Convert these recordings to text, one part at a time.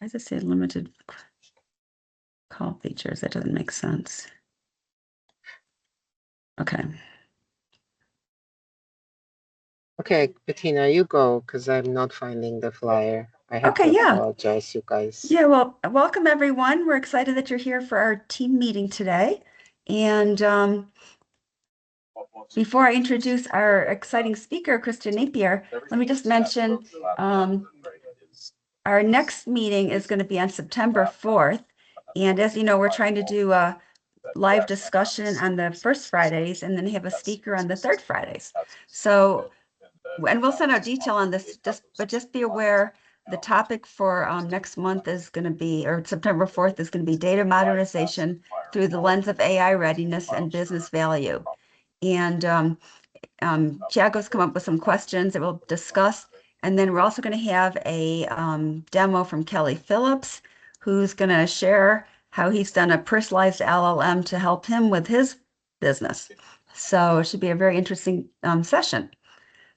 Why does it say limited call features? That doesn't make sense. Okay. Okay, Bettina, you go, because I'm not finding the flyer. I have Okay, to yeah. apologize, you guys. Yeah, well, welcome everyone. We're excited that you're here for our team meeting today. And before I introduce our exciting speaker, Christian Napier, let me just mention our next meeting is going to be on September 4th. And as you know, we're trying to do a live discussion on the first Fridays and then have a speaker on the third Fridays. So, and we'll send out detail on this, but just be aware the topic for next month is going to be, or September 4th is going to be data modernization through the lens of AI readiness and business value. And Tiago's come up with some questions that we'll discuss. And then we're also going to have a demo from Kelly Phillips, who's going to share how he's done a personalized LLM to help him with his business. So it should be a very interesting session.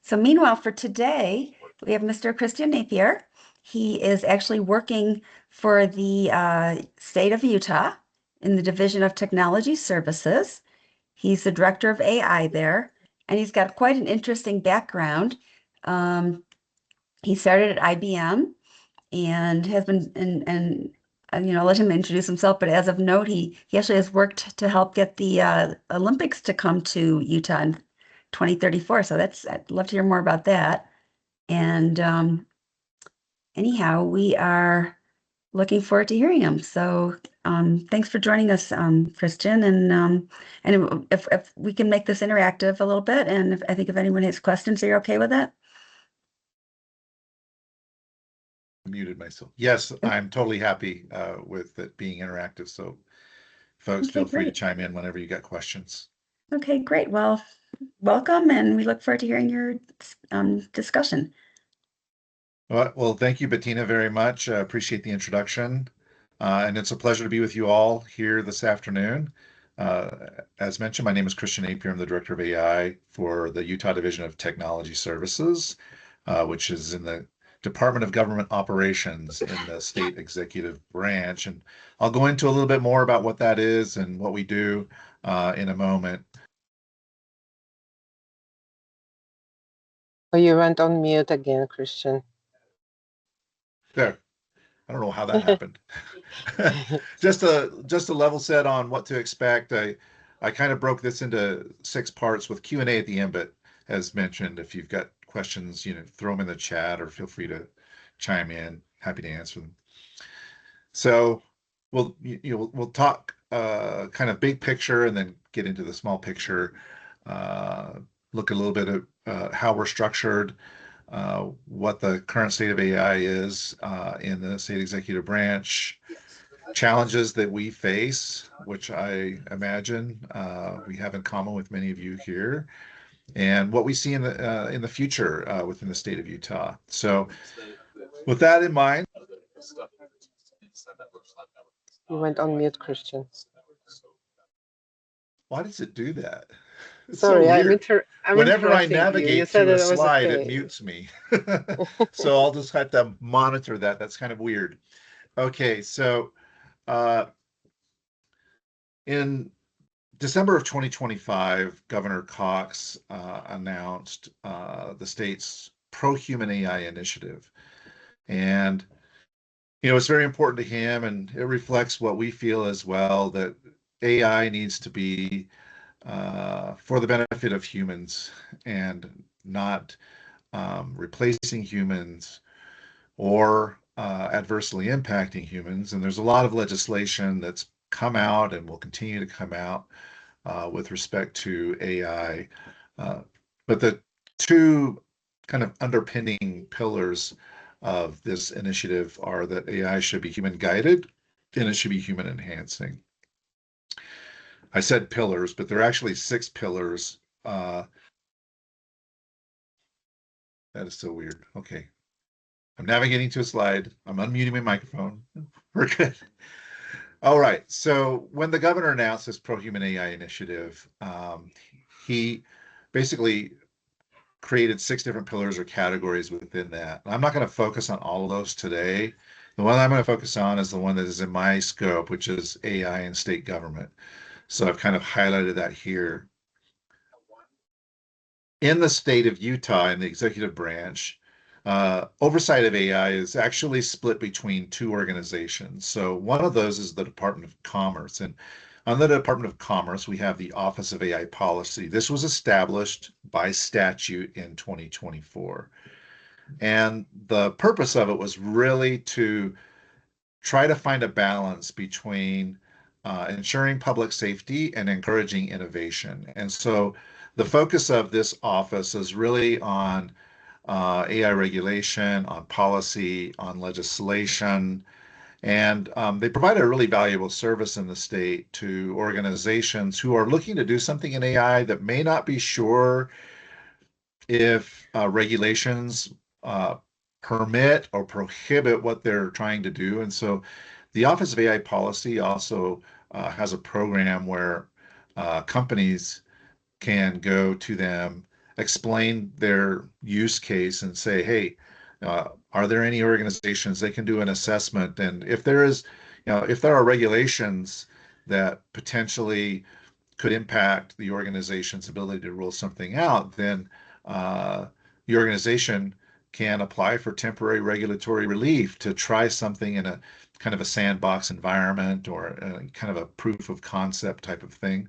So meanwhile, for today, we have Mr. Christian Napier. He is actually working for the state of Utah in the Division of Technology Services. He's the director of AI there, and he's got quite an interesting background. He started at IBM and has been, and let him introduce himself. But as of note, he actually has worked to help get the Olympics to come to Utah in 2034. So I'd love to hear more about that. And anyhow, we are looking forward to hearing him. So thanks for joining us, Christian. And if we can make this interactive a little bit, and I think if anyone has questions, are you okay with that? Muted myself. Yes, I'm totally happy with it being interactive. So folks, feel free to chime in whenever you got questions. Okay, great. Well, welcome, and we look forward to hearing your discussion. Well, thank you, Bettina, very much. Appreciate the introduction. And it's a pleasure to be with you all here this afternoon. As mentioned, my name is Christian Napier. I'm the Director of AI for the Utah Division of Technology Services, which is in the Department of Government Operations in the state executive branch. And I'll go into a little bit more about what that is and what we do in a moment. Oh, you went on mute again, Christian. There. I don't know how that happened. just a level set on what to expect. I kind of broke this into 6 parts with Q&A at the end, but as mentioned, if you've got questions, throw them in the chat or feel free to chime in. Happy to answer them. So we'll talk kind of big picture and then get into the small picture. Look a little bit at how we're structured, what the current state of AI is in the state executive branch, challenges that we face, which I imagine we have in common with many of you here, and what we see in the future within the state of Utah. So with that in mind. You went on mute, Christian. Why does it do that? It's Sorry, so I'm whenever I interrupting navigate you to a it slide, okay. it mutes me. So I'll just have to monitor that. That's kind of weird. Okay, so in December of 2025, Governor Cox announced the state's pro-human AI initiative. And, it's very important to him, and it reflects what we feel as well, that AI needs to be for the benefit of humans and not replacing humans or adversely impacting humans. And there's a lot of legislation that's come out and will continue to come out with respect to AI. But the 2 kind of underpinning pillars of this initiative are that AI should be human guided and it should be human enhancing. I said pillars, but there are actually 6 pillars. That is so weird. Okay. I'm navigating to a slide. I'm unmuting my microphone. We're good. All right. So when the governor announced this pro-human AI initiative, he basically created 6 different pillars or categories within that. I'm not going to focus on all of those today. The one I'm going to focus on is the one that is in my scope, which is AI and state government. So I've kind of highlighted that here. In the state of Utah, in the executive branch, oversight of AI is actually split between two organizations. So one of those is the Department of Commerce. And on the Department of Commerce, we have the Office of AI Policy. This was established by statute in 2024. And the purpose of it was really to try to find a balance between ensuring public safety and encouraging innovation. And so the focus of this office is really on AI regulation, on policy, on legislation, and they provide a really valuable service in the state to organizations who are looking to do something in AI that may not be sure if regulations uh, permit or prohibit what they're trying to do. And so the Office of AI Policy also has a program where companies can go to them, explain their use case, and say, hey, are there any organizations they can do an assessment? And if there is, if there are regulations that potentially could impact the organization's ability to rule something out, then uh, the organization can apply for temporary regulatory relief to try something in a kind of a sandbox environment or kind of a proof of concept type of thing,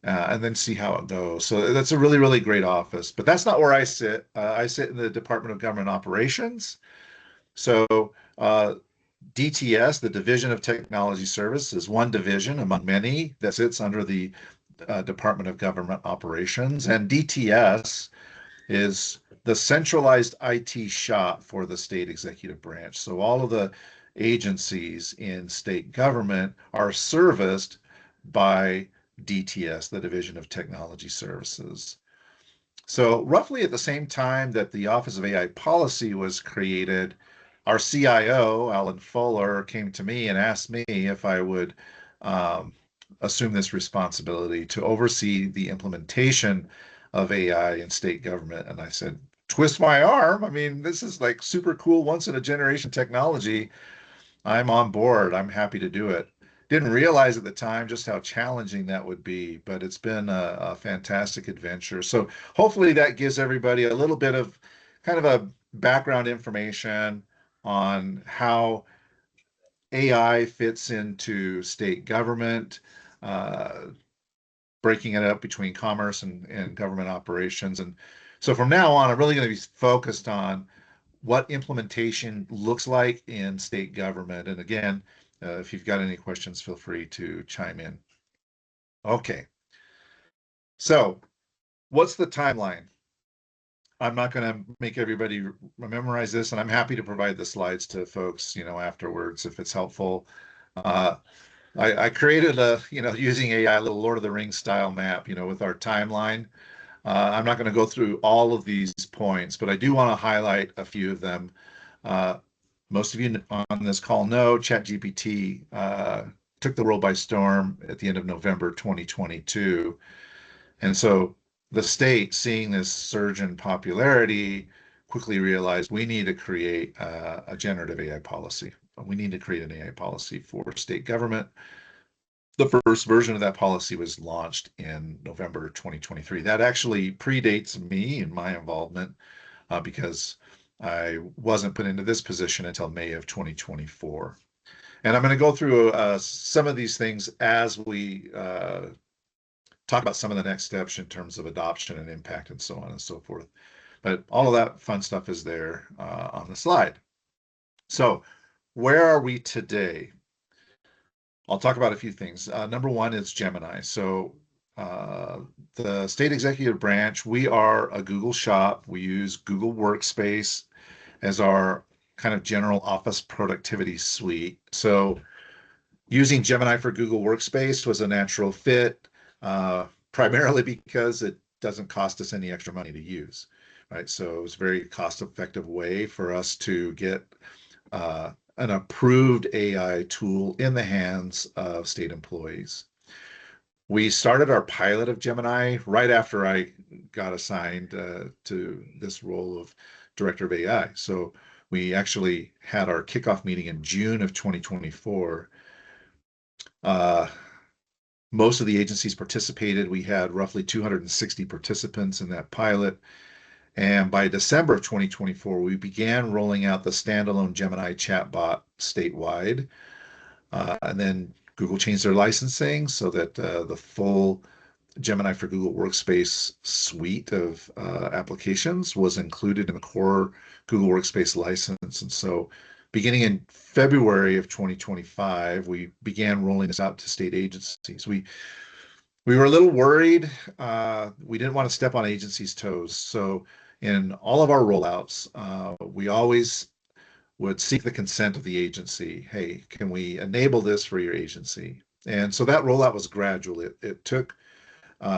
and then see how it goes. So that's a really, really great office. But that's not where I sit. I sit in the Department of Government Operations. So DTS, the Division of Technology Service, is one division among many that sits under the Department of Government Operations. And DTS is the centralized IT shop for the state executive branch. So all of the agencies in state government are serviced by DTS, the Division of Technology Services. So roughly at the same time that the Office of AI Policy was created, our CIO, Alan Fuller, came to me and asked me if I would um, assume this responsibility to oversee the implementation of AI in state government. And I said, twist my arm. I mean, this is like super cool, once in a generation technology. I'm on board. I'm happy to do it. Didn't realize at the time just how challenging that would be, but it's been a fantastic adventure. So hopefully that gives everybody a little bit of kind of a background information on how AI fits into state government, uh, breaking it up between commerce and government operations. And so from now on, I'm really going to be focused on what implementation looks like in state government. And again, if you've got any questions, feel free to chime in. Okay. So what's the timeline? I'm not going to make everybody memorize this, and I'm happy to provide the slides to folks, afterwards if it's helpful. I created using AI, a little Lord of the Rings style map, with our timeline. I'm not going to go through all of these points, but I do want to highlight a few of them. Most of you on this call know ChatGPT took the world by storm at the end of November 2022. And so the state, seeing this surge in popularity, quickly realized we need to create a generative AI policy. We need to create an AI policy for state government. The first version of that policy was launched in November 2023. That actually predates me and my involvement because I wasn't put into this position until May of 2024. And I'm going to go through some of these things as we talk about some of the next steps in terms of adoption and impact and so on and so forth. But all of that fun stuff is there on the slide. So where are we today? I'll talk about a few things. Number one is Gemini. So the state executive branch, we are a Google shop. We use Google Workspace as our kind of general office productivity suite. So using Gemini for Google Workspace was a natural fit, primarily because it doesn't cost us any extra money to use, right? So it was a very cost-effective way for us to get an approved AI tool in the hands of state employees. We started our pilot of Gemini right after I got assigned to this role of director of AI. So We actually had our kickoff meeting in June of 2024. Most of the agencies participated. We had roughly 260 participants in that pilot. And by December of 2024, we began rolling out the standalone Gemini chatbot statewide. And then Google changed their licensing so that the full Gemini for Google Workspace suite of applications was included in the core Google Workspace license. And so beginning in February of 2025, we began rolling this out to state agencies. We were a little worried. We didn't want to step on agencies' toes. So in all of our rollouts, we always would seek the consent of the agency. Hey, can we enable this for your agency? And so that rollout was gradual. It took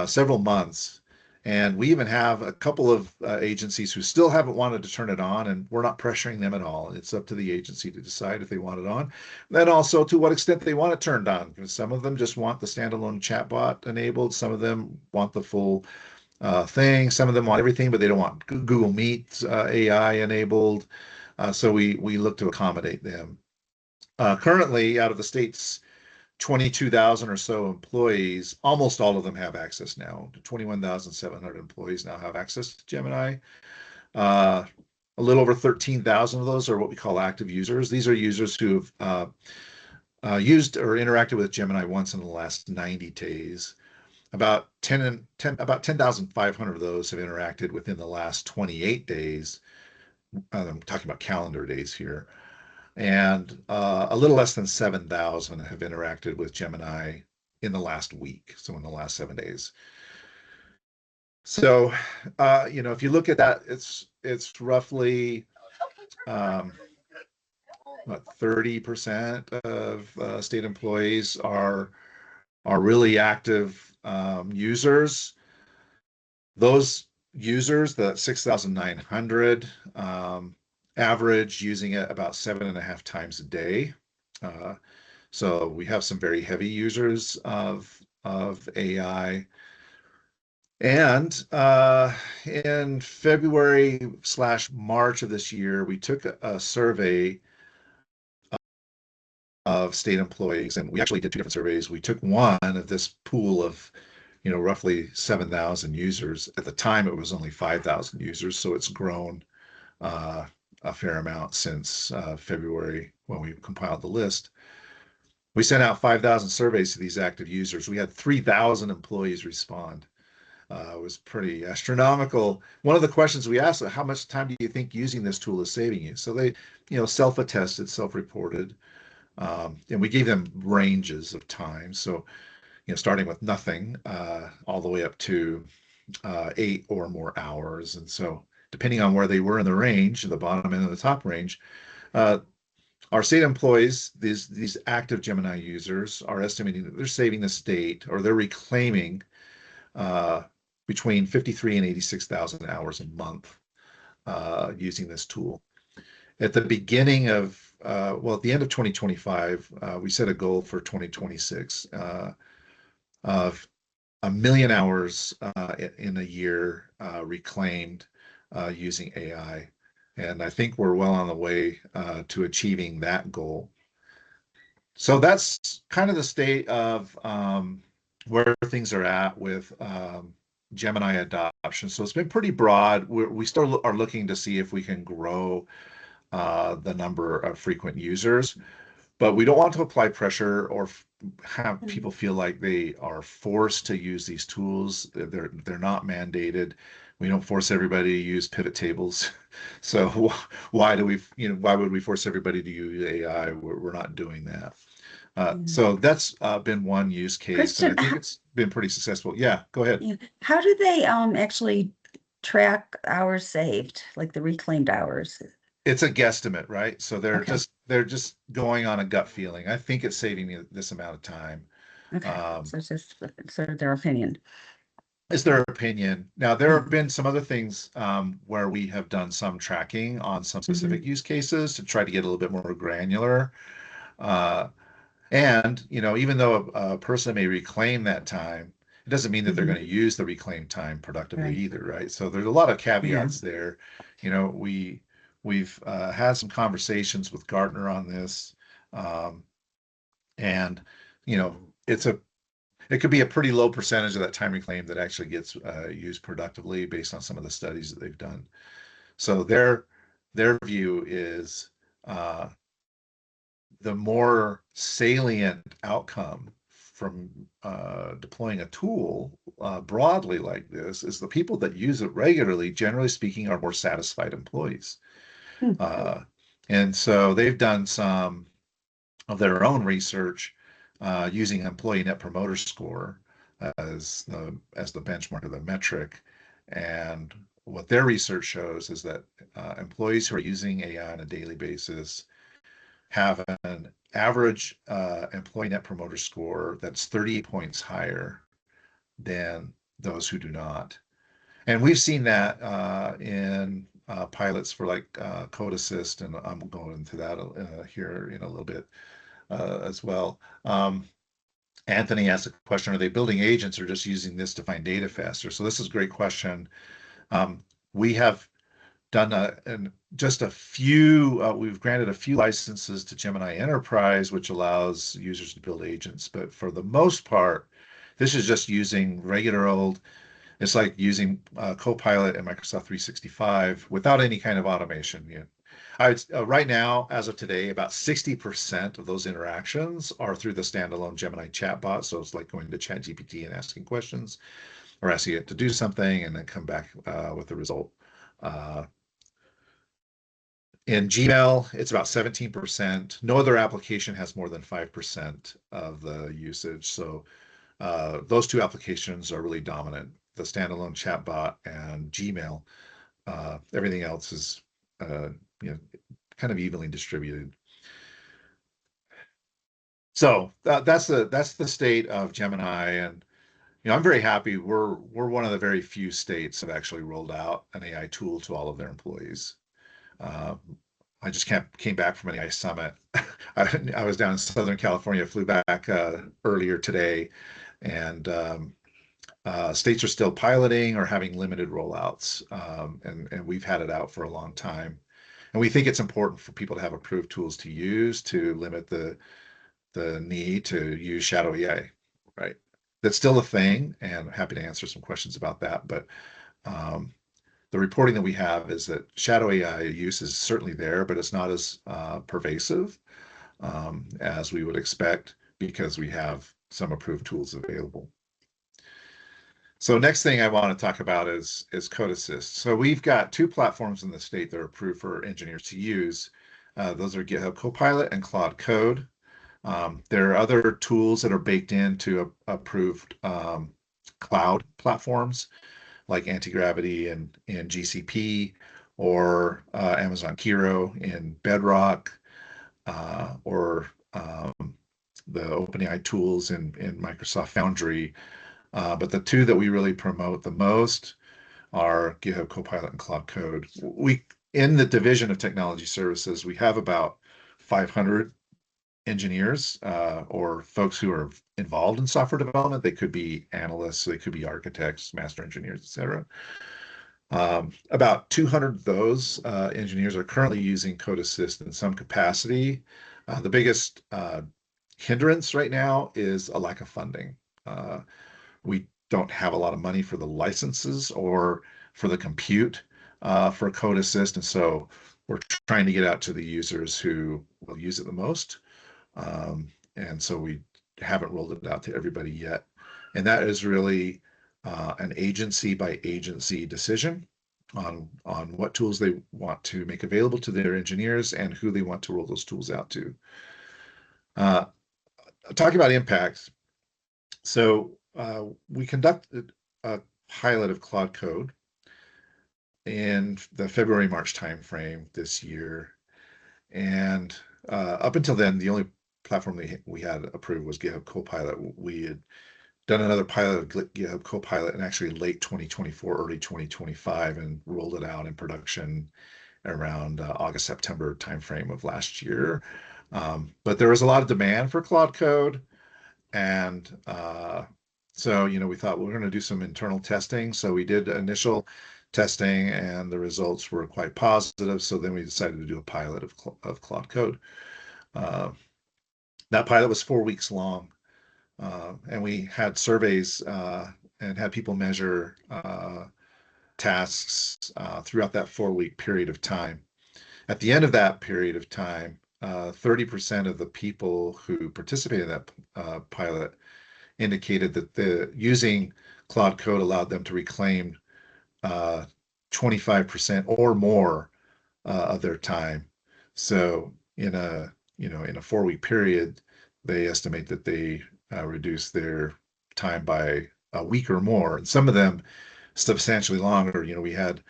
several months. And we even have a couple of agencies who still haven't wanted to turn it on, and we're not pressuring them at all. It's up to the agency to decide if they want it on. Then also to what extent they want it turned on, because some of them just want the standalone chatbot enabled. Some of them want the full thing. Some of them want everything, but they don't want Google Meet AI enabled. So we look to accommodate them. Currently, out of the state's 22,000 or so employees, almost all of them have access now. 21,700 employees now have access to Gemini. A little over 13,000 of those are what we call active users. These are users who have used or interacted with Gemini once in the last 90 days. About 10,500 of those have interacted within the last 28 days. I'm talking about calendar days here. And a little less than 7,000 have interacted with Gemini in the last week, so in the last 7 days. So, if you look at that, it's roughly what 30% of state employees are really active users. Those users, the 6,900, average using it about 7.5 times a day. So we have some very heavy users of AI. And in February/March of this year, we took a survey of state employees, and we actually did two different surveys. We took one of this pool of roughly 7,000 users. At the time, it was only 5,000 users, so it's grown a fair amount since February when we compiled the list. We sent out 5,000 surveys to these active users. We had 3,000 employees respond. It was pretty astronomical. One of the questions we asked, how much time do you think using this tool is saving you? So they, self-attested, self-reported, and we gave them ranges of time. So, starting with nothing all the way up to 8 or more hours. And so depending on where they were in the range, the bottom end and the top range, our state employees, these active Gemini users, are estimating that they're saving the state, or they're reclaiming between 53 and 86,000 hours a month using this tool. At the beginning of, at the end of 2025, we set a goal for 2026 of 1 million hours in a year reclaimed using AI. And I think we're well on the way to achieving that goal. So that's kind of the state of where things are at with Gemini adoption. So it's been pretty broad. We still are looking to see if we can grow the number of frequent users, but we don't want to apply pressure or have people feel like they are forced to use these tools. They're not mandated. We don't force everybody to use pivot tables. So why would we force everybody to use AI? We're not doing that. So that's been one use case, Christian, and I think it's been pretty successful. Yeah, go ahead. How do they actually track hours saved, like the reclaimed hours? It's a guesstimate, right? So they're Okay. just going on a gut feeling. I think it's saving me this amount of time. Okay, so it's just sort of their opinion. Is their opinion. Now, there have been some other things where we have done some tracking on some specific use cases to try to get a little bit more granular. And, even though a person may reclaim that time, it doesn't mean that they're going to use the reclaimed time productively Right. either, right? So there's a lot of caveats there. We we've had some conversations with Gartner on this, and it could be a pretty low percentage of that time reclaimed that actually gets used productively based on some of the studies that they've done. So their view is the more salient outcome from deploying a tool broadly like this is the people that use it regularly, generally speaking, are more satisfied employees. And so they've done some of their own research using employee net promoter score as the benchmark of the metric. And what their research shows is that employees who are using AI on a daily basis have an average employee net promoter score that's 38 points higher than those who do not. And we've seen that in pilots for like Code Assist, and I'm going into that here in a little bit as well. Anthony asked a question, are they building agents or just using this to find data faster? So this is a great question. We have done just a few, we've granted a few licenses to Gemini Enterprise, which allows users to build agents. But for the most part, this is just using regular old, it's like using Copilot and Microsoft 365 without any kind of automation. Right now, as of today, about 60% of those interactions are through the standalone Gemini chatbot. So it's like going to ChatGPT and asking questions or asking it to do something and then come back with the result. In Gmail, it's about 17%. No other application has more than 5% of the usage. So those two applications are really dominant, the standalone chatbot and Gmail. Everything else is kind of evenly distributed. So that's the state of Gemini, and I'm very happy. We're one of the very few states that actually rolled out an AI tool to all of their employees. I just came back from an AI summit. I was down in Southern California, flew back earlier today, and states are still piloting or having limited rollouts, and we've had it out for a long time. And we think it's important for people to have approved tools to use to limit the need to use shadow AI, right? That's still a thing, and I'm happy to answer some questions about that. But the reporting that we have is that shadow AI use is certainly there, but it's not as pervasive as we would expect because we have some approved tools available. So next thing I want to talk about is Code Assist. So we've got two platforms in the state that are approved for engineers to use. Those are GitHub Copilot and Claude Code. There are other tools that are baked into approved cloud platforms like Antigravity and GCP, or Amazon Kiro in Bedrock, or the OpenAI tools in Microsoft Foundry. But the two that we really promote the most are GitHub Copilot and Claude Code. In the division of technology services, we have about 500 engineers or folks who are involved in software development. They could be analysts, they could be architects, master engineers, etc. About 200 of those engineers are currently using Code Assist in some capacity. The biggest hindrance right now is a lack of funding. We don't have a lot of money for the licenses or for the compute for Code Assist, and so we're trying to get out to the users who will use it the most. And so we haven't rolled it out to everybody yet. And that is really an agency by agency decision on what tools they want to make available to their engineers and who they want to roll those tools out to. Talking about impacts. So we conducted a pilot of Claude Code in the February-March timeframe this year. And up until then, the only platform we had approved was GitHub Copilot. We had done another pilot of GitHub Copilot in actually late 2024, early 2025, and rolled it out in production around August, September timeframe of last year. But there was a lot of demand for Claude Code. And so, we thought we're going to do some internal testing. So we did initial testing, and the results were quite positive. So then we decided to do a pilot of Claude Code. That pilot was 4 weeks long, and we had surveys and had people measure tasks throughout that 4-week period of time. At the end of that period of time, 30% of the people who participated in that pilot indicated that using Claude Code allowed them to reclaim 25% or more of their time. So in a 4-week period, they estimate that they reduce their time by a week or more. And some of them substantially longer. We had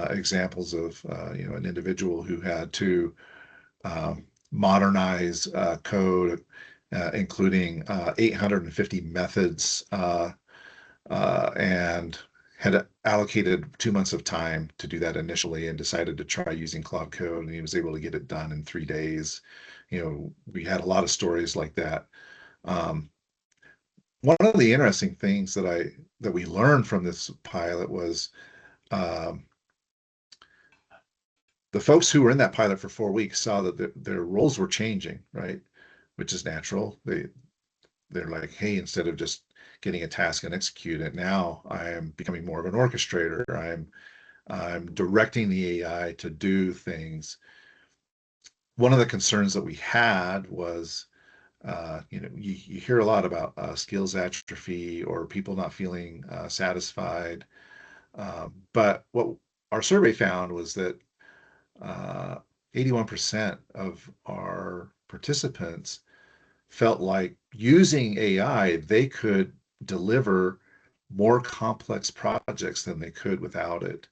examples of an individual who had to modernize code, including 850 methods, and had allocated 2 months of time to do that initially, and decided to try using Claude Code, and he was able to get it done in 3 days. We had a lot of stories like that. One of the interesting things that we learned from this pilot was the folks who were in that pilot for 4 weeks saw that their roles were changing, right? Which is natural. They're like, hey, instead of just getting a task and execute it, now I am becoming more of an orchestrator. I'm directing the AI to do things. One of the concerns that we had was, you hear a lot about skills atrophy or people not feeling satisfied. But what our survey found was that 81% of our participants felt like using AI, they could deliver more complex projects than they could without it.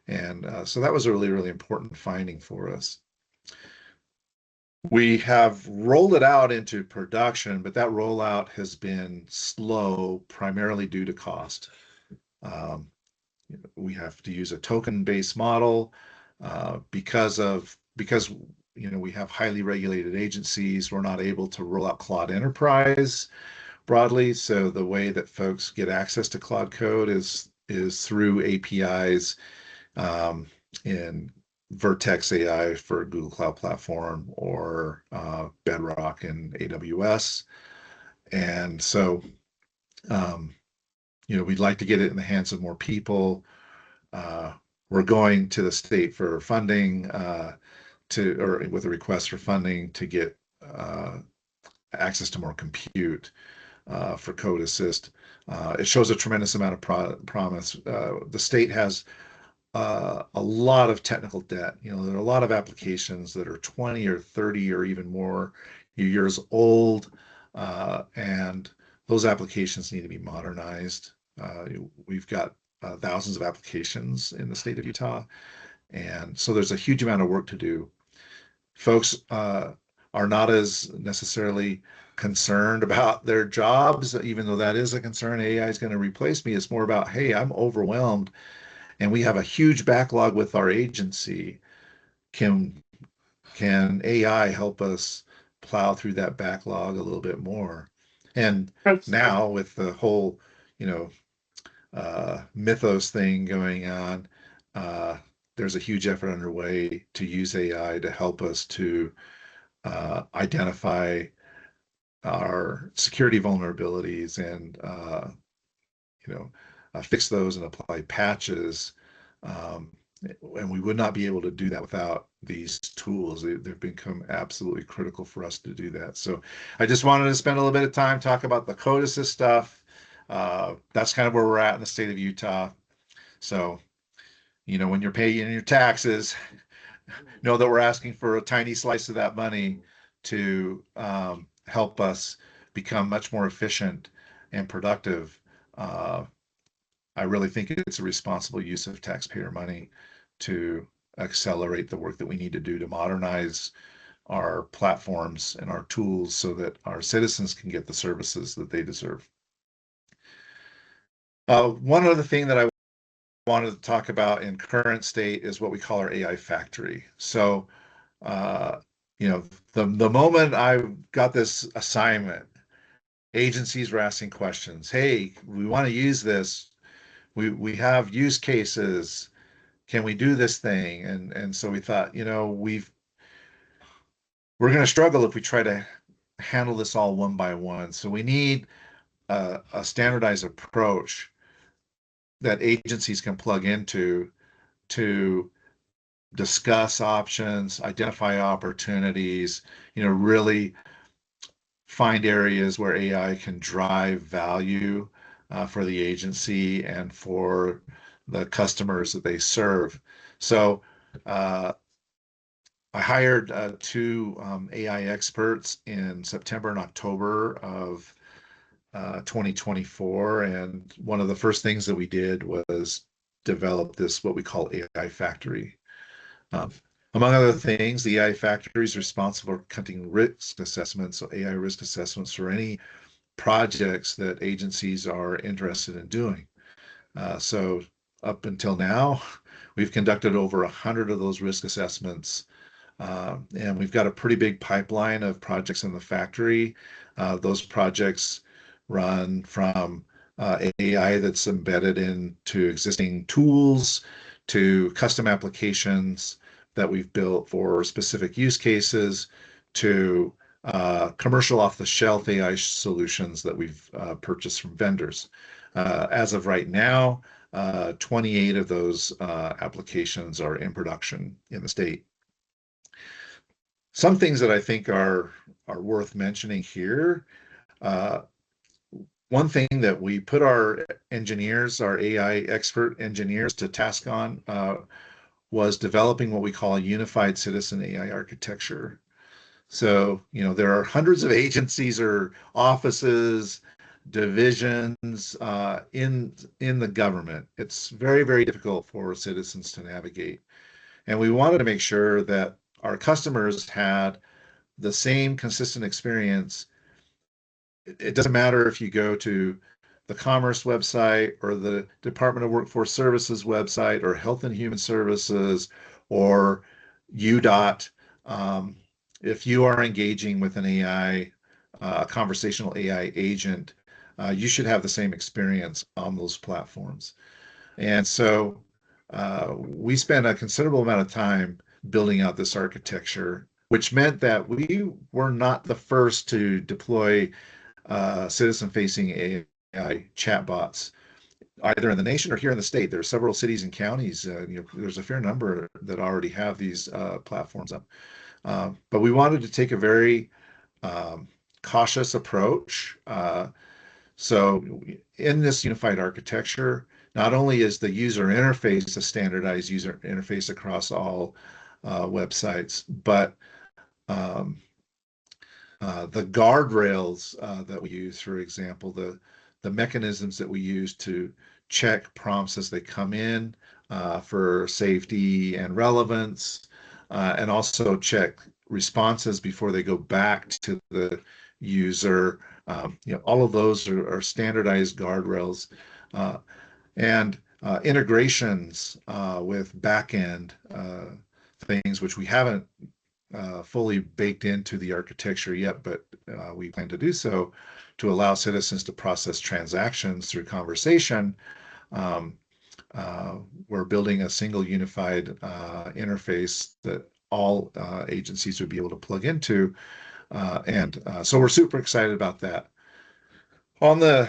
And so that was a really, really important finding for us. We have rolled it out into production, but that rollout has been slow, primarily due to cost. We have to use a token-based model because we have highly regulated agencies. We're not able to roll out Claude Enterprise broadly. So the way that folks get access to Claude Code is through APIs in Vertex AI for Google Cloud Platform, or Bedrock in AWS. And so, we'd like to get it in the hands of more people. We're going to the state for funding, or with a request for funding to get access to more compute for Code Assist. It shows a tremendous amount of promise. The state has a lot of technical debt. There are a lot of applications that are 20 or 30 or even more years old, and those applications need to be modernized. We've got thousands of applications in the state of Utah, and so there's a huge amount of work to do. Folks are not as necessarily concerned about their jobs, even though that is a concern. AI is going to replace me. It's more about, hey, I'm overwhelmed, and we have a huge backlog with our agency. Can AI help us plow through that backlog a little bit more? And now with the whole, mythos thing going on, there's a huge effort underway to use AI to help us to identify our security vulnerabilities and fix those and apply patches. And we would not be able to do that without these tools. They've become absolutely critical for us to do that. So I just wanted to spend a little bit of time talk about the Code Assist stuff. That's kind of where we're at in the state of Utah. So, when you're paying your taxes, know that we're asking for a tiny slice of that money to help us become much more efficient and productive. I really think it's a responsible use of taxpayer money to accelerate the work that we need to do to modernize our platforms and our tools so that our citizens can get the services that they deserve. One other thing that I wanted to talk about in current state is what we call our AI factory. So, the moment I got this assignment, agencies were asking questions. Hey, we want to use this. We have use cases. can we do this thing? And so we thought, we're going to struggle if we try to handle this all one by one. So we need a standardized approach that agencies can plug into to discuss options, identify opportunities, really find areas where AI can drive value for the agency and for the customers that they serve. So I hired two AI experts in September and October of 2024. And one of the first things that we did was develop this, what we call AI Factory. Um, Among other things, the AI Factory is responsible for conducting risk assessments, so AI risk assessments for any projects that agencies are interested in doing. So up until now, we've conducted over 100 of those risk assessments. And we've got a pretty big pipeline of projects in the factory. Those projects run from AI that's embedded into existing tools to custom applications that we've built for specific use cases to commercial off-the-shelf AI solutions that we've purchased from vendors. As of right now, 28 of those applications are in production in the state. Some things that I think are worth mentioning here. One thing that we put our engineers, our AI expert engineers, to task on was developing what we call a unified citizen AI architecture. So, there are hundreds of agencies or offices, divisions in the government. It's very, very difficult for citizens to navigate. And we wanted to make sure that our customers had the same consistent experience. It doesn't matter if you go to the Commerce website or the Department of Workforce Services website or Health and Human Services or UDOT. If you are engaging with an AI, conversational AI agent, you should have the same experience on those platforms. And so we spent a considerable amount of time building out this architecture, which meant that we were not the first to deploy citizen-facing AI chatbots, either in the nation or here in the state. There are several cities and counties. There's a fair number that already have these platforms up. But we wanted to take a very cautious approach. So in this unified architecture, not only is the user interface a standardized user interface across all websites, but the guardrails that we use, for example, the mechanisms that we use to check prompts as they come in for safety and relevance, and also check responses before they go back to the user. All of those are standardized guardrails. And integrations with backend things, which we haven't fully baked into the architecture yet, but we plan to do so to allow citizens to process transactions through conversation. We're building a single unified interface that all agencies would be able to plug into. And so we're super excited about that. On the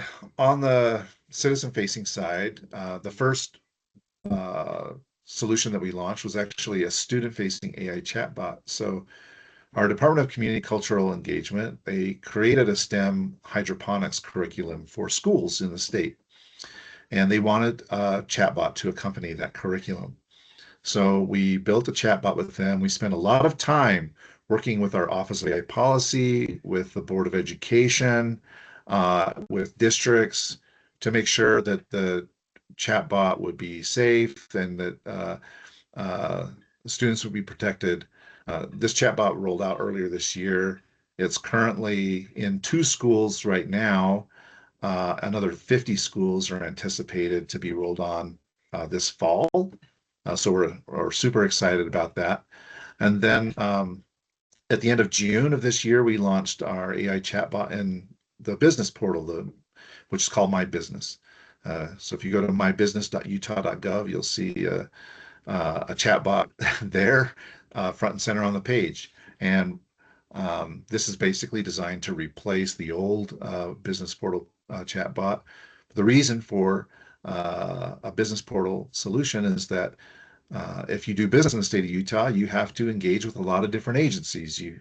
citizen-facing side, the first solution that we launched was actually a student-facing AI chatbot. So our Department of Community Cultural Engagement, they created a STEM hydroponics curriculum for schools in the state. And they wanted a chatbot to accompany that curriculum. So we built a chatbot with them. We spent a lot of time working with our Office of AI Policy, with the Board of Education, with districts to make sure that the chatbot would be safe and that students would be protected. This chatbot rolled out earlier this year. It's currently in 2 schools right now. Another 50 schools are anticipated to be rolled on this fall. So we're super excited about that. And then at the end of June of this year, we launched our AI chatbot in the business portal, which is called My Business. So if you go to mybusiness.utah.gov, you'll see a chat bot there, front and center on the page. And this is basically designed to replace the old business portal chat bot. The reason for a business portal solution is that if you do business in the state of Utah, you have to engage with a lot of different agencies. You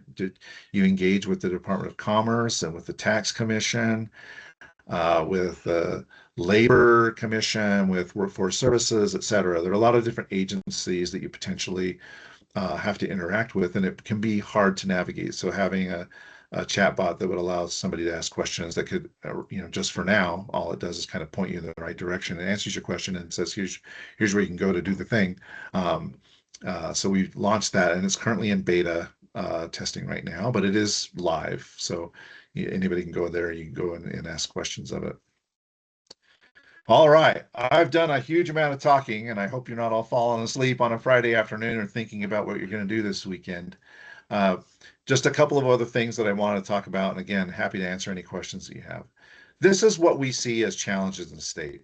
engage with the Department of Commerce and with the Tax Commission, with the Labor Commission, with Workforce Services, et cetera. There are a lot of different agencies that you potentially have to interact with, and it can be hard to navigate. So having a chat bot that would allow somebody to ask questions that could, just for now, all it does is kind of point you in the right direction and answers your question and says, here's where you can go to do the thing. So we've launched that, and it's currently in beta testing right now, but it is live. So anybody can go there, you can go and ask questions of it. All right, I've done a huge amount of talking, and I hope you're not all falling asleep on a Friday afternoon or thinking about what you're going to do this weekend. Just a couple of other things that I want to talk about, and again, happy to answer any questions that you have. This is what we see as challenges in the state,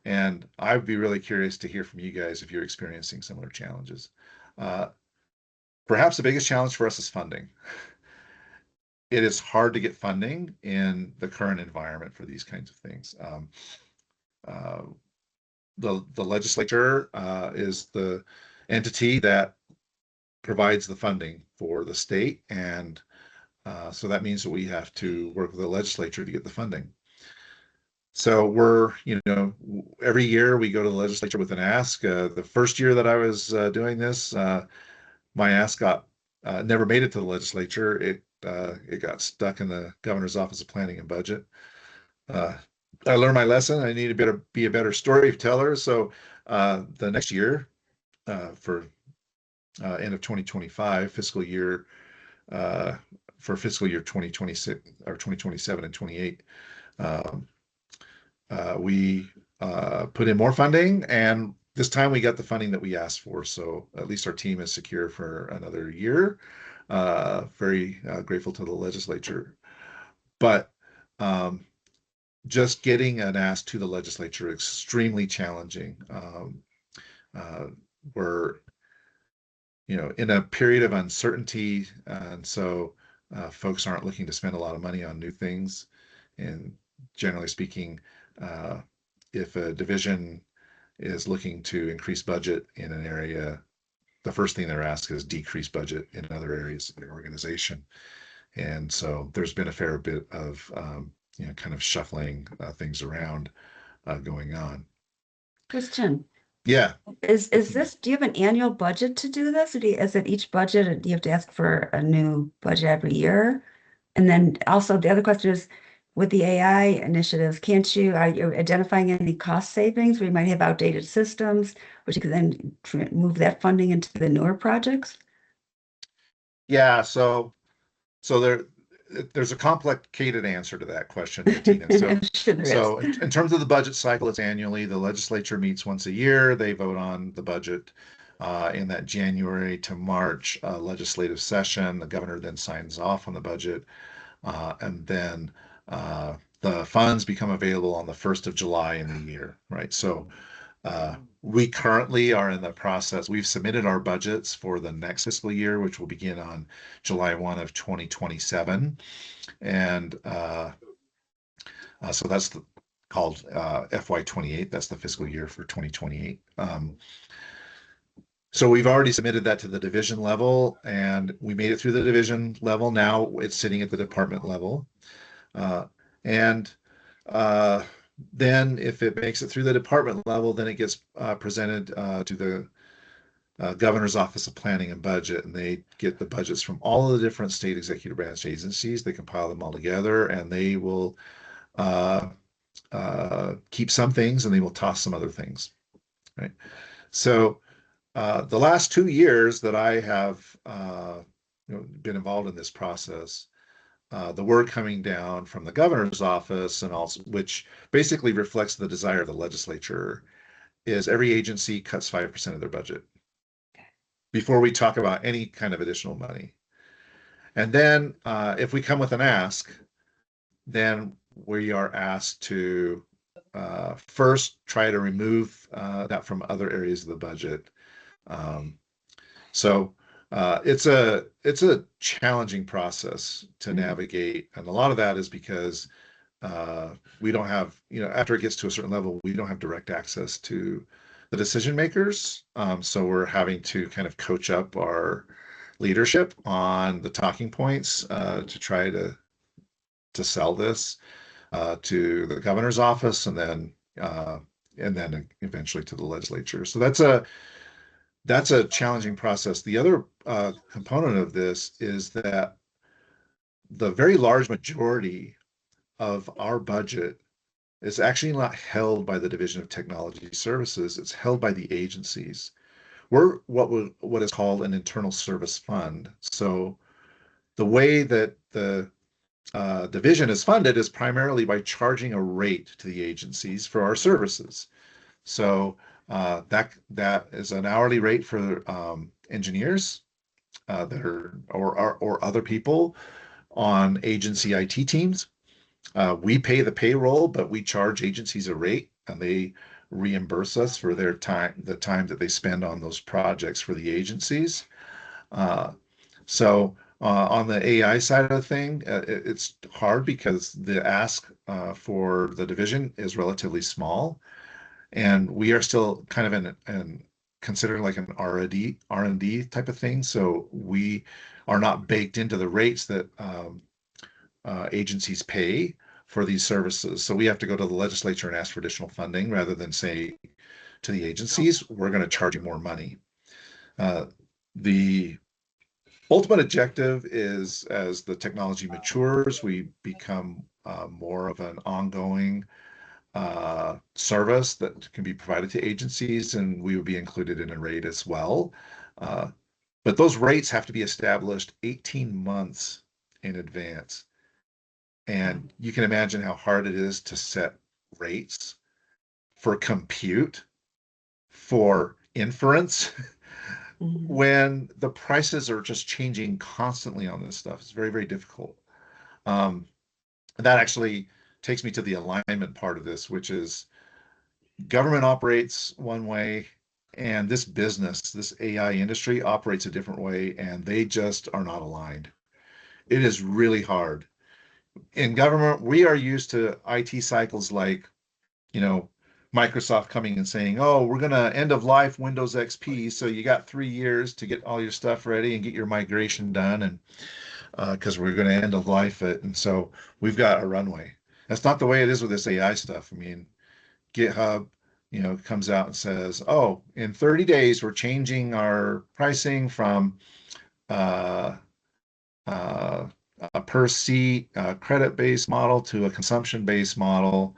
and I'd be really curious to hear from you guys if you're experiencing similar challenges. Perhaps the biggest challenge for us is funding. It is hard to get funding in the current environment for these kinds of things. The legislature is the entity that provides the funding for the state, and so that means that we have to work with the legislature to get the funding. So we're, every year we go to the legislature with an ask. The first year that I was doing this, my ask never made it to the legislature. It got stuck in the governor's office of planning and budget. I learned my lesson. I need to be a better storyteller. So the next year, for end of 2025 fiscal year, for fiscal year 2026 or 2027 and 28, we put in more funding, and this time we got the funding that we asked for. So at least our team is secure for another year. Very grateful to the legislature. But just getting an ask to the legislature is extremely challenging. We're, in a period of uncertainty, and so folks aren't looking to spend a lot of money on new things. And generally speaking, if a division is looking to increase budget in an area, the first thing they're asked is decrease budget in other areas of the organization. And so there's been a fair bit of kind of shuffling things around going on. Christian, Yeah. is this, do you have an annual budget to do this? Or is it each budget, or do you have to ask for a new budget every year? And then also the other question is, with the AI initiatives, are you identifying any cost savings where you might have outdated systems, which you can then move that funding into the newer projects? Yeah, so there's a complicated answer to that question, Bettina. So in terms of the budget cycle, it's annually. The legislature meets once a year. They vote on the budget in that January to March legislative session. The governor then signs off on the budget, and then the funds become available on the 1st of July in the year, right? So we currently are in the process. We've submitted our budgets for the next fiscal year, which will begin on July 1 of 2027. And so that's called FY28. That's the fiscal year for 2028. So we've already submitted that to the division level, and we made it through the division level. Now it's sitting at the department level. Then if it makes it through the department level, then it gets presented to the governor's office of planning and budget, and they get the budgets from all of the different state executive branch agencies. They compile them all together, and they will keep some things and they will toss some other things, right? So the last 2 years that I have been involved in this process, the word coming down from the governor's office, and also which basically reflects the desire of the legislature, is every agency cuts 5% of their budget before we talk about any kind of additional money. And then if we come with an ask, then we are asked to first try to remove that from other areas of the budget. Um, so it's a challenging process to navigate, and a lot of that is because we don't have, after it gets to a certain level, we don't have direct access to the decision makers. So we're having to kind of coach up our leadership on the talking points to try to sell this to the governor's office, and then eventually to the legislature. So that's a challenging process. The other component of this is that the very large majority of our budget is actually not held by the Division of Technology Services. It's held by the agencies. We're what is called an internal service fund. So the way that the division is funded is primarily by charging a rate to the agencies for our services. So that is an hourly rate for engineers that are or other people on agency IT teams. We pay the payroll, but we charge agencies a rate, and they reimburse us for their time, the time that they spend on those projects for the agencies. Uh, so on the AI side of the thing, it's hard because the ask for the division is relatively small, and we are still kind of in considering like an R&D type of thing. So we are not baked into the rates that agencies pay for these services. So we have to go to the legislature and ask for additional funding rather than say to the agencies, we're going to charge you more money. The ultimate objective is, as the technology matures, we become more of an ongoing service that can be provided to agencies, and we would be included in a rate as well. Uh, but those rates have to be established 18 months in advance. And you can imagine how hard it is to set rates for compute, for inference, when the prices are just changing constantly on this stuff. It's very, very difficult. Um, that actually takes me to the alignment part of this, which is government operates one way, and this business, this AI industry operates a different way, and they just are not aligned. It is really hard. In government, we are used to IT cycles like, you know, Microsoft coming and saying, "Oh, we're going to end of life Windows XP, so you got 3 years to get all your stuff ready and get your migration done, and because we're going to end of life it, and so we've got a runway." That's not the way it is with this AI stuff. I mean, GitHub, comes out and says, "Oh, in 30 days, we're changing our pricing from uh, uh, a per seat credit-based model to a consumption-based model."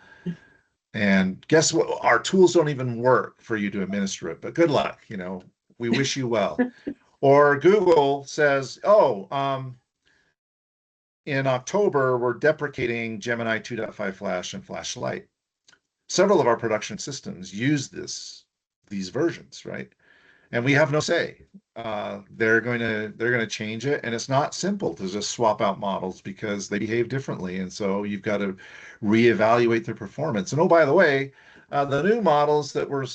And guess what? Our tools don't even work for you to administer it, but good luck. We wish you well. Or Google says, "Oh, in October, we're deprecating Gemini 2.5 Flash and Flash Lite." Several of our production systems use these versions, right? And we have no say. They're going to change it, and it's not simple to just swap out models because they behave differently, and so you've got to reevaluate their performance. And oh, by the way, the new models that we're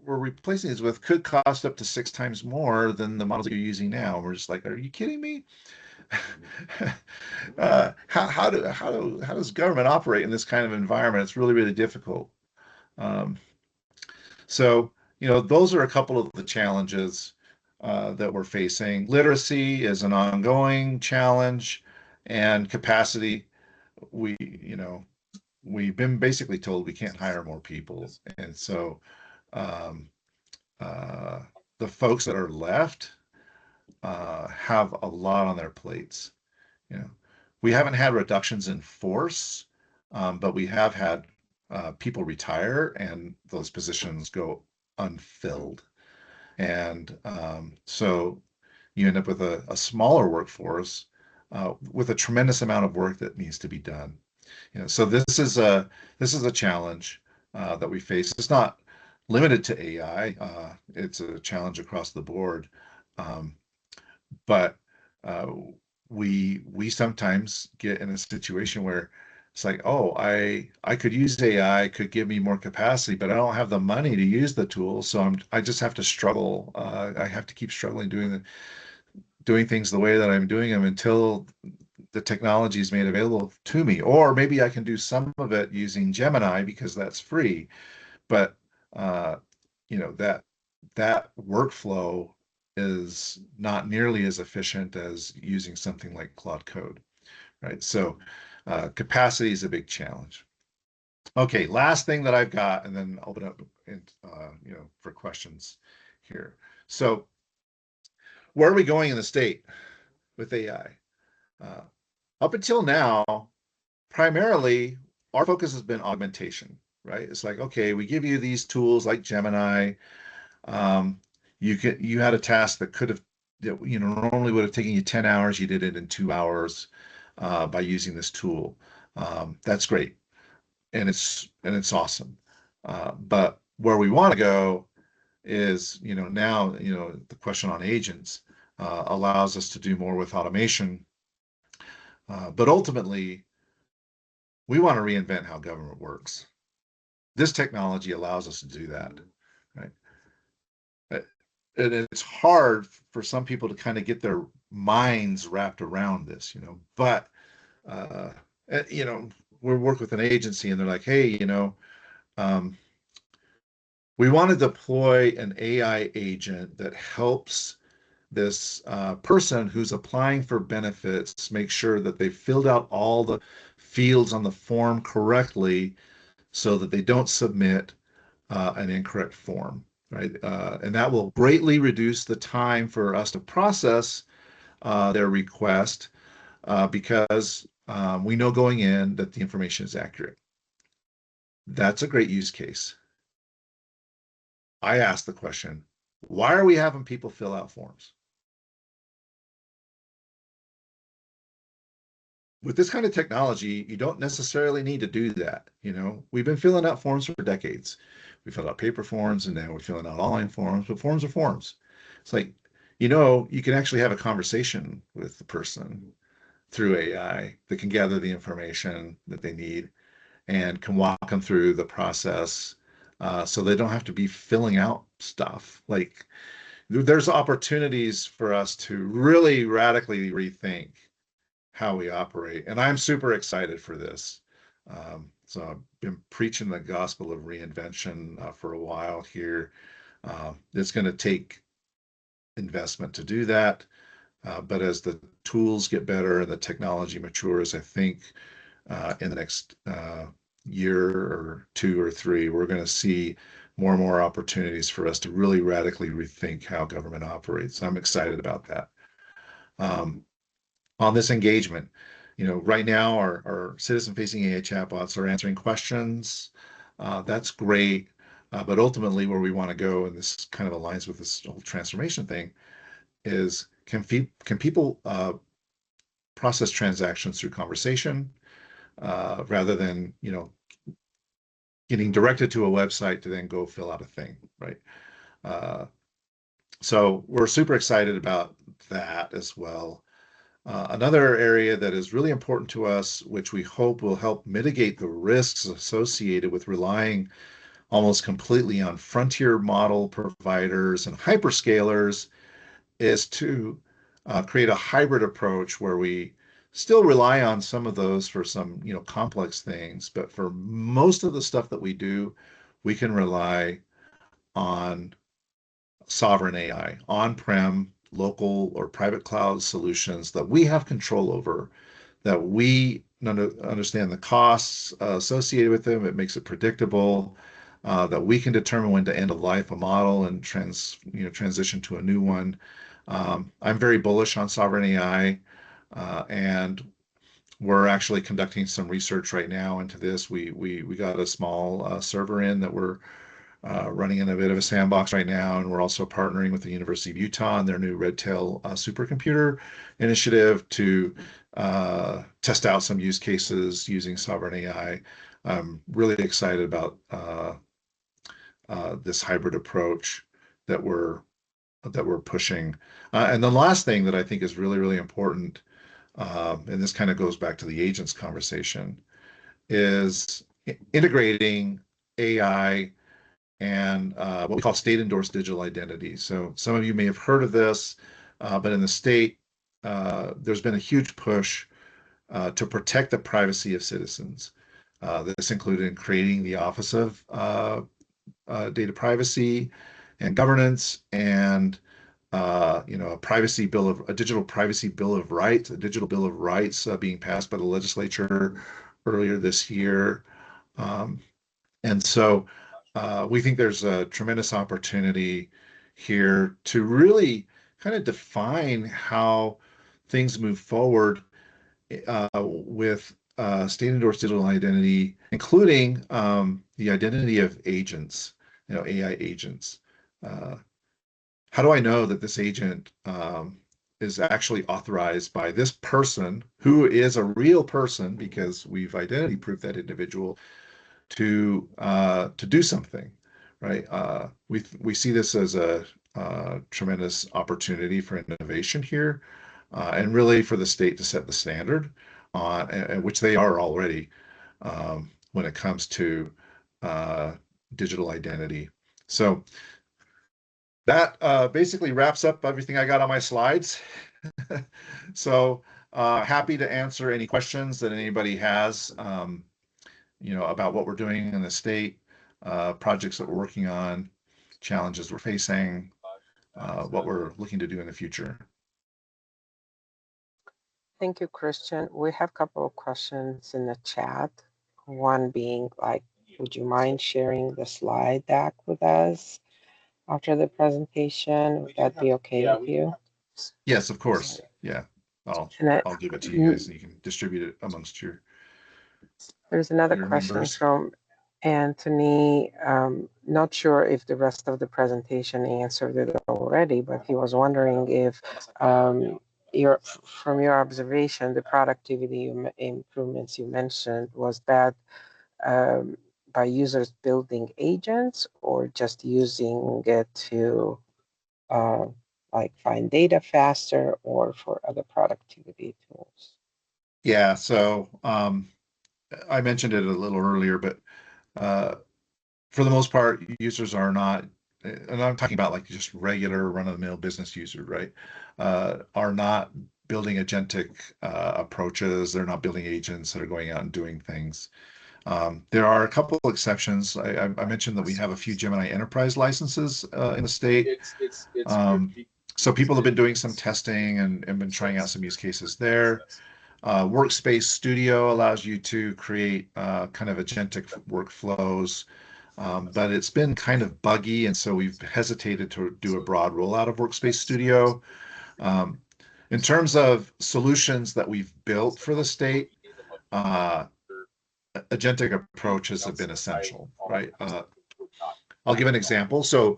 replacing these with could cost up to 6 times more than the models that you're using now. We're just like, are you kidding me? How does government operate in this kind of environment? It's really, really difficult. Um, so, those are a couple of the challenges that we're facing. Literacy is an ongoing challenge, and capacity, we, we've been basically told we can't hire more people. And so um, uh, the folks that are left have a lot on their plates. You know, we haven't had reductions in force, but we have had people retire and those positions go unfilled. And so you end up with a smaller workforce with a tremendous amount of work that needs to be done. So this is a challenge that we face. It's not limited to AI. It's a challenge across the board. Um, but uh, we sometimes get in a situation where It's like, oh, I could use AI, could give me more capacity, but I don't have the money to use the tool, so I just have to struggle. I have to keep struggling doing things the way that I'm doing them until the technology is made available to me. Or maybe I can do some of it using Gemini because that's free. But uh, that workflow is not nearly as efficient as using something like Claude Code, right? So capacity is a big challenge. Okay, last thing that I've got, and then open up for questions here. So where are we going in the state with AI? Uh, Up until now, primarily our focus has been augmentation, right? It's like, okay, we give you these tools like Gemini. Um, you had a task that could have, normally would have taken you 10 hours. You did it in 2 hours by using this tool. That's great, and it's awesome. But where we want to go is, now, the question on agents allows us to do more with automation. But ultimately, we want to reinvent how government works. This technology allows us to do that, right? And it's hard for some people to kind of get their minds wrapped around this, but uh, we work with an agency and they're like, hey, um, we want to deploy an AI agent that helps this person who's applying for benefits make sure that they filled out all the fields on the form correctly so that they don't submit an incorrect form, right? And that will greatly reduce the time for us to process their request because we know going in that the information is accurate. That's a great use case. I asked the question, why are we having people fill out forms? With this kind of technology, you don't necessarily need to do that. We've been filling out forms for decades. We filled out paper forms and now we're filling out online forms, but forms are forms. It's like, you can actually have a conversation with the person through AI that can gather the information that they need and can walk them through the process so they don't have to be filling out stuff. Like, there's opportunities for us to really radically rethink how we operate. And I'm super excited for this. So I've been preaching the gospel of reinvention for a while here. It's going to take investment to do that. But as the tools get better and the technology matures, I think in the next year or 2 or 3, we're going to see more and more opportunities for us to really radically rethink how government operates. I'm excited about that. On this engagement, right now our citizen-facing AI chatbots are answering questions. That's great. But ultimately, where we want to go, and this kind of aligns with this whole transformation thing, is can people process transactions through conversation rather than getting directed to a website to then go fill out a thing, right? So we're super excited about that as well. Another area that is really important to us, which we hope will help mitigate the risks associated with relying almost completely on frontier model providers and hyperscalers, is to create a hybrid approach where we still rely on some of those for some complex things, but for most of the stuff that we do, we can rely on sovereign AI, on-prem, local or private cloud solutions that we have control over, that we understand the costs associated with them. It makes it predictable, that we can determine when to end of life a model and transition to a new one. I'm very bullish on sovereign AI, and we're actually conducting some research right now into this. We got a small server in that we're running in a bit of a sandbox right now, and we're also partnering with the University of Utah and their new Redtail supercomputer initiative to test out some use cases using sovereign AI. I'm really excited about this hybrid approach that we're pushing. And the last thing that I think is really, really important, and this kind of goes back to the agents conversation, is integrating AI and what we call state-endorsed digital identity. So some of you may have heard of this, but in the state, there's been a huge push to protect the privacy of citizens. This included creating the Office of Data Privacy and Governance, and a digital privacy bill of rights, a digital bill of rights being passed by the legislature earlier this year. And so we think there's a tremendous opportunity here to really kind of define how things move forward with state-endorsed digital identity, including the identity of agents, AI agents. How do I know that this agent is actually authorized by this person, who is a real person because we've identity proofed that individual, to do something, right? We see this as a tremendous opportunity for innovation here, and really for the state to set the standard on, which they are already, when it comes to digital identity. So that basically wraps up everything I got on my slides. So happy to answer any questions that anybody has, about what we're doing in the state, projects that we're working on, challenges we're facing, what we're looking to do in the future. Thank you, Christian. We have a couple of questions in the chat. One being like, would you mind sharing the slide deck with us after the presentation? Would that be okay with you? Yes, of course. Yeah, I'll give it to you guys, and you can distribute it amongst your. There's another question members. from Anthony. Not sure if the rest of the presentation answered it already, but he was wondering if from your observation, the productivity improvements you mentioned, was that by users building agents or just using it to like find data faster or for other productivity tools? Yeah, so I mentioned it a little earlier, but for the most part, users are not, and I'm talking about like just regular run-of-the-mill business users, right? Are not building agentic approaches. They're not building agents that are going out and doing things. There are a couple of exceptions. I mentioned that we have a few Gemini Enterprise licenses in the state. So people have been doing some testing and been trying out some use cases there. Workspace Studio allows you to create kind of agentic workflows, but it's been kind of buggy, and so we've hesitated to do a broad rollout of Workspace Studio. In terms of solutions that we've built for the state, agentic approaches have been essential, right? I'll give an example. So,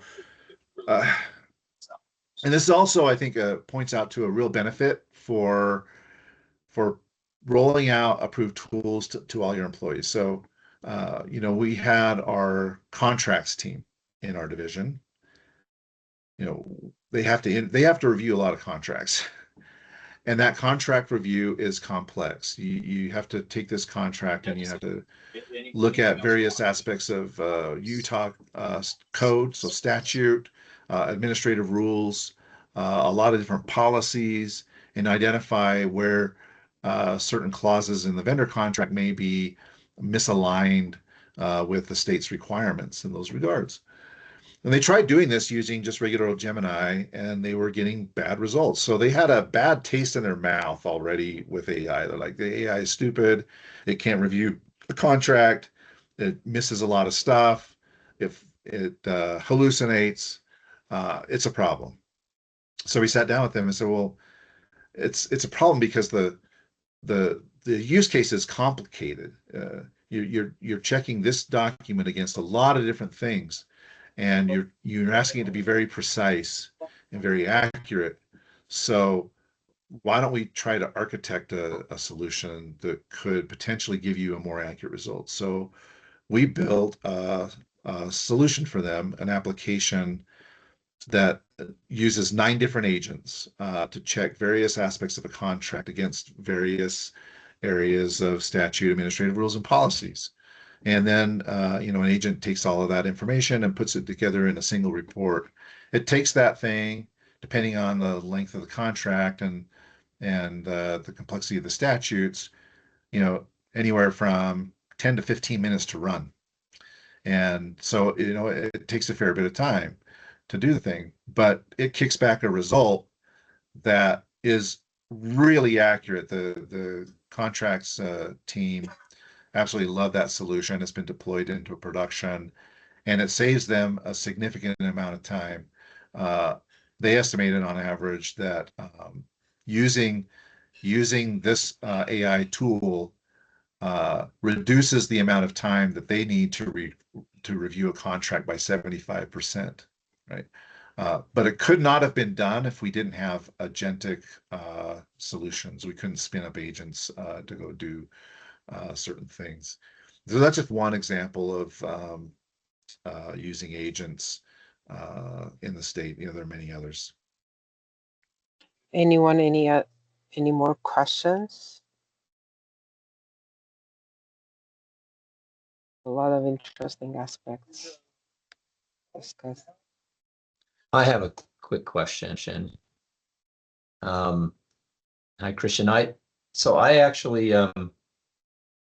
and this also, I think, points out to a real benefit for rolling out approved tools to all your employees. So, we had our contracts team in our division. They have to review a lot of contracts. And that contract review is complex. You have to take this contract and you have to look at various aspects of Utah code, so statute, administrative rules, a lot of different policies, and identify where certain clauses in the vendor contract may be misaligned with the state's requirements in those regards. And they tried doing this using just regular old Gemini, and they were getting bad results. So they had a bad taste in their mouth already with AI. They're like, the AI is stupid. It can't review a contract. It misses a lot of stuff. If it hallucinates, it's a problem. So we sat down with them and said, well, it's a problem because the use case is complicated. You're checking this document against a lot of different things, and you're asking it to be very precise and very accurate. So why don't we try to architect a solution that could potentially give you a more accurate result? So we built a solution for them, an application that uses 9 different agents to check various aspects of a contract against various areas of statute, administrative rules, and policies. And then, an agent takes all of that information and puts it together in a single report. It takes that thing, depending on the length of the contract and the complexity of the statutes, anywhere from 10 to 15 minutes to run. And so, it takes a fair bit of time to do the thing, but it kicks back a result that is really accurate. The contracts team absolutely love that solution. It's been deployed into production, and it saves them a significant amount of time. They estimated on average that using this AI tool reduces the amount of time that they need to review a contract by 75%, right? But it could not have been done if we didn't have agentic solutions. We couldn't spin up agents to go do certain things. So that's just one example of using agents in the state. There are many others. Anyone, any more questions? A lot of interesting aspects discussed. I have a quick question. Hi, Christian. I actually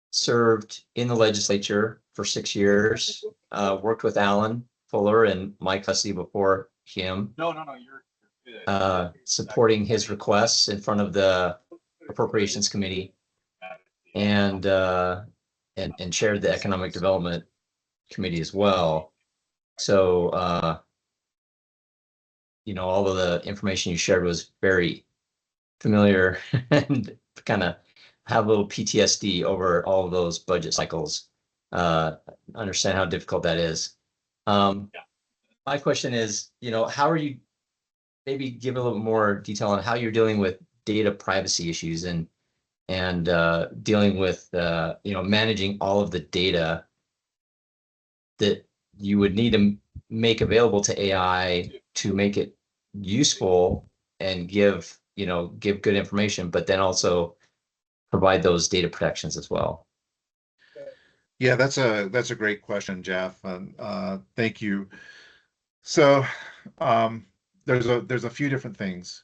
served in the legislature for 6 years, worked with Alan Fuller in my custody before him. No, you're good. Supporting his requests in front of the Appropriations Committee and chaired the Economic Development Committee as well. So, all of the information you shared was very familiar and kind of have a little PTSD over all of those budget cycles. Understand how difficult that is. My question is, how are you, maybe give a little more detail on how you're dealing with data privacy issues and dealing with, managing all of the data that you would need to make available to AI to make it useful and give good information, but then also provide those data protections as well. Yeah, that's a great question, Jeff, and thank you. So there's a few different things.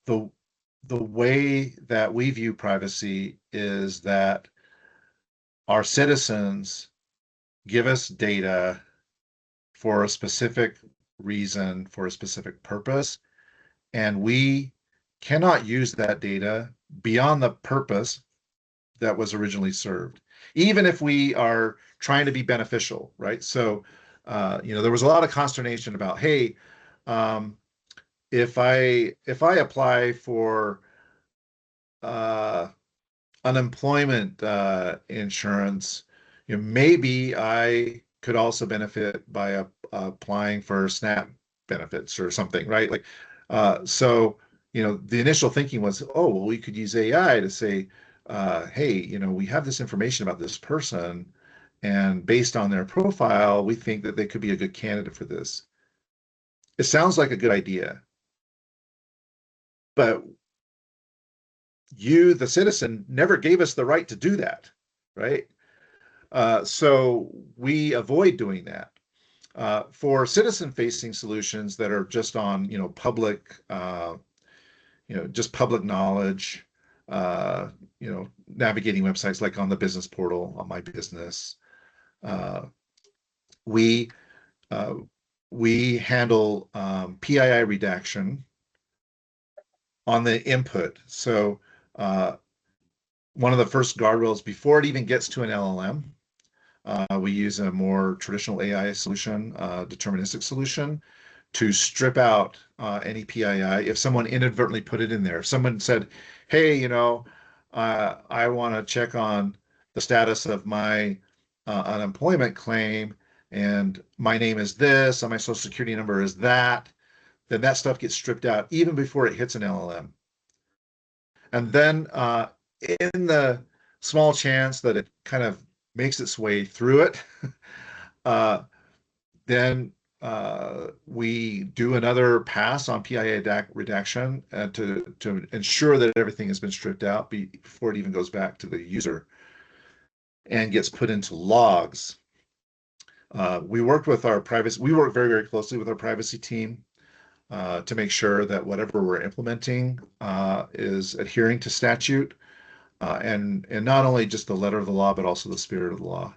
The way that we view privacy is that our citizens give us data for a specific reason, for a specific purpose, and we cannot use that data beyond the purpose that was originally served, even if we are trying to be beneficial, right? So, there was a lot of consternation about, hey, if I apply for unemployment insurance, maybe I could also benefit by applying for SNAP benefits or something, right? Like, so the initial thinking was, oh, well, we could use AI to say, hey, we have this information about this person, and based on their profile, we think that they could be a good candidate for this. It sounds like a good idea, but you, the citizen, never gave us the right to do that, right? So we avoid doing that. For citizen-facing solutions that are just on, public, just public knowledge, navigating websites like on the business portal, on My Business, we handle PII redaction on the input. So one of the first guardrails before it even gets to an LLM, we use a more traditional AI solution, deterministic solution, to strip out any PII. If someone inadvertently put it in there, if someone said, hey, I want to check on the status of my unemployment claim, and my name is this, and my social security number is that, then that stuff gets stripped out even before it hits an LLM. And then in the small chance that it kind of makes its way through it, then we do another pass on PII redaction to ensure that everything has been stripped out before it even goes back to the user and gets put into logs. We work very, very closely with our privacy team to make sure that whatever we're implementing is adhering to statute and not only just the letter of the law, but also the spirit of the law.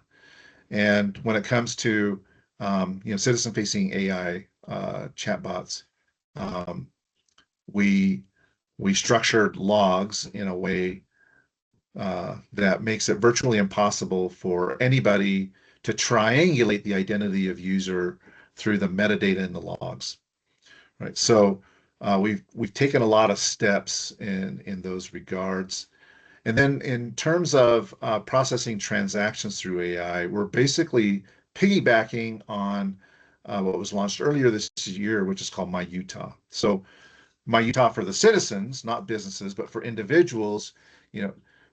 And when it comes to citizen-facing AI chatbots, we structured logs in a way that makes it virtually impossible for anybody to triangulate the identity of user through the metadata in the logs. Right. So we've taken a lot of steps in those regards. And then in terms of processing transactions through AI, we're basically piggybacking on what was launched earlier this year, which is called My Utah. So My Utah for the citizens, not businesses, but for individuals,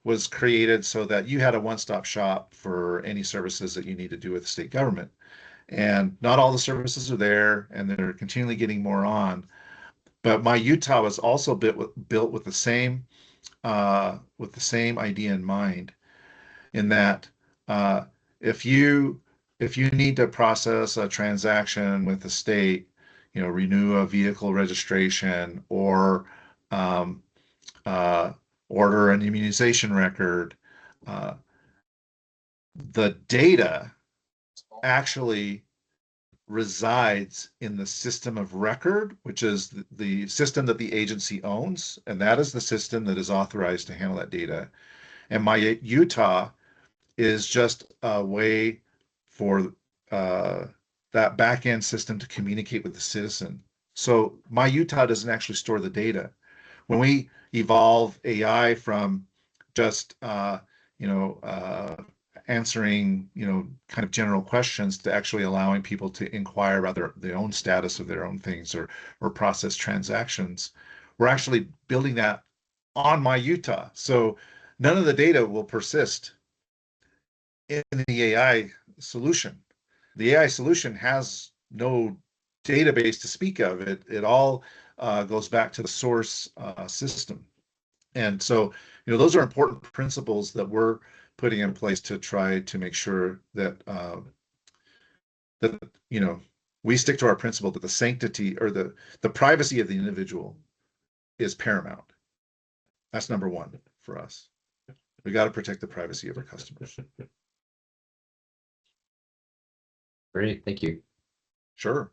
was created so that you had a one-stop shop for any services that you need to do with the state government. And not all the services are there, and they're continually getting more on. But My Utah was also built with the same idea in mind, in that if you need to process a transaction with the state, renew a vehicle registration or order an immunization record, the data actually resides in the system of record, which is the system that the agency owns, and that is the system that is authorized to handle that data. And My Utah is just a way for that back-end system to communicate with the citizen. So My Utah doesn't actually store the data. When we evolve AI from just answering kind of general questions to actually allowing people to inquire about their own status of their own things or process transactions, we're actually building that on My Utah. So none of the data will persist in the AI solution. The AI solution has no database to speak of. It all goes back to the source system. And so, those are important principles that we're putting in place to try to make sure that we stick to our principle that the sanctity or the privacy of the individual is paramount. That's number one for us. We got to protect the privacy of our customers. Great, thank you. Sure.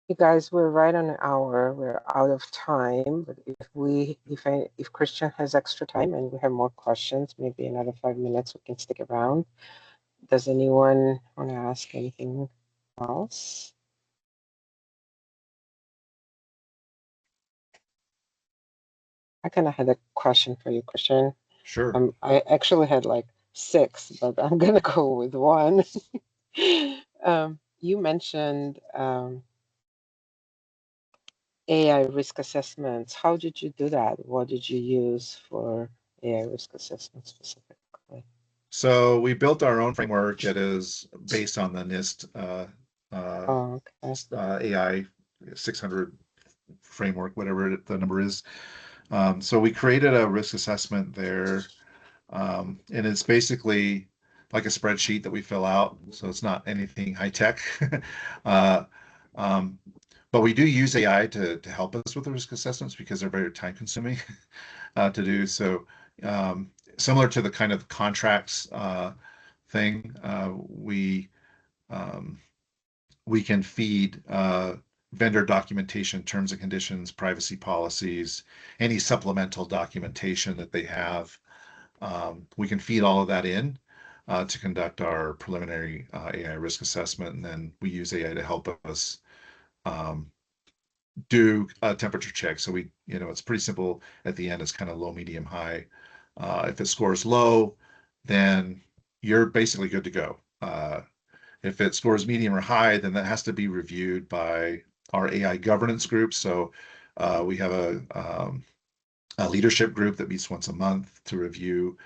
You guys, we're right on an hour. We're out of time, but if Christian has extra time and we have more questions, maybe another 5 minutes, we can stick around. Does anyone want to ask anything else? I kind of had a question for you, Christian. Sure. I actually had like 6, but I'm gonna go with 1. You mentioned AI risk assessments. How did you do that? What did you use for AI risk assessment specifically? So we built our own framework that is based on the NIST AI 600 framework, whatever the number is. So we created a risk assessment there, and it's basically like a spreadsheet that we fill out. So it's not anything high tech. But we do use AI to help us with the risk assessments because they're very time consuming to do. So similar to the kind of contracts thing, we can feed vendor documentation, terms and conditions, privacy policies, any supplemental documentation that they have. We can feed all of that in to conduct our preliminary AI risk assessment, and then we use AI to help us do a temperature check. So it's pretty simple. At the end, it's kind of low, medium, high. If it scores low, then you're basically good to go. If it scores medium or high, then that has to be reviewed by our AI governance group. So we have a leadership group that meets once a month to review,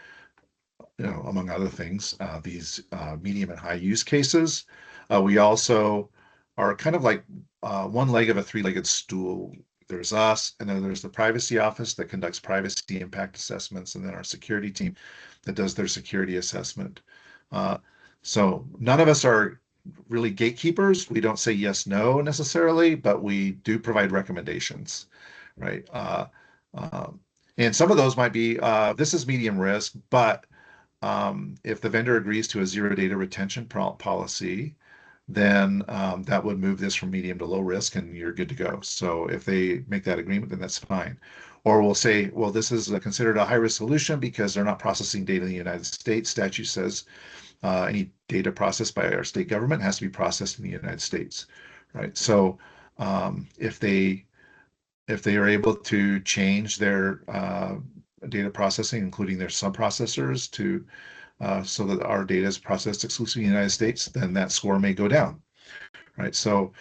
among other things, these medium and high use cases. We also are kind of like one leg of a three-legged stool. There's us, and then there's the privacy office that conducts privacy impact assessments, and then our security team that does their security assessment. So none of us are really gatekeepers. We don't say yes, no necessarily, but we do provide recommendations, right? And some of those might be, this is medium risk, but if the vendor agrees to a zero data retention policy, then that would move this from medium to low risk and you're good to go. So if they make that agreement, then that's fine. Or we'll say, well, this is considered a high risk solution because they're not processing data in the United States. Statute says any data processed by our state government has to be processed in the United States, right? So if they are able to change their data processing, including their sub-processors to so that our data is processed exclusively in the United States, then that score may go down, right? So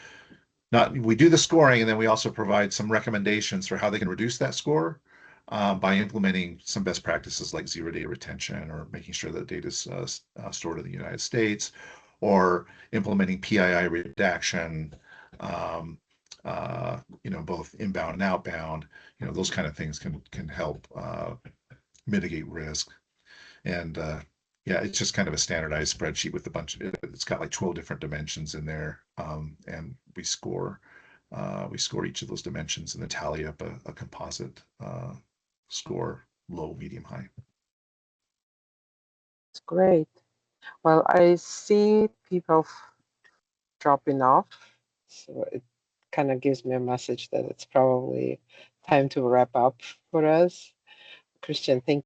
we do the scoring, and then we also provide some recommendations for how they can reduce that score by implementing some best practices like zero data retention, or making sure that data is stored in the United States, or implementing PII redaction, both inbound and outbound. Those kind of things can help mitigate risk. And yeah, it's just kind of a standardized spreadsheet with a bunch of, it's got like 12 different dimensions in there. And we score each of those dimensions and then tally up a composite score, low, medium, high. It's great. Well, I see people dropping off, so it kind of gives me a message that it's probably time to wrap up for us. Christian, thank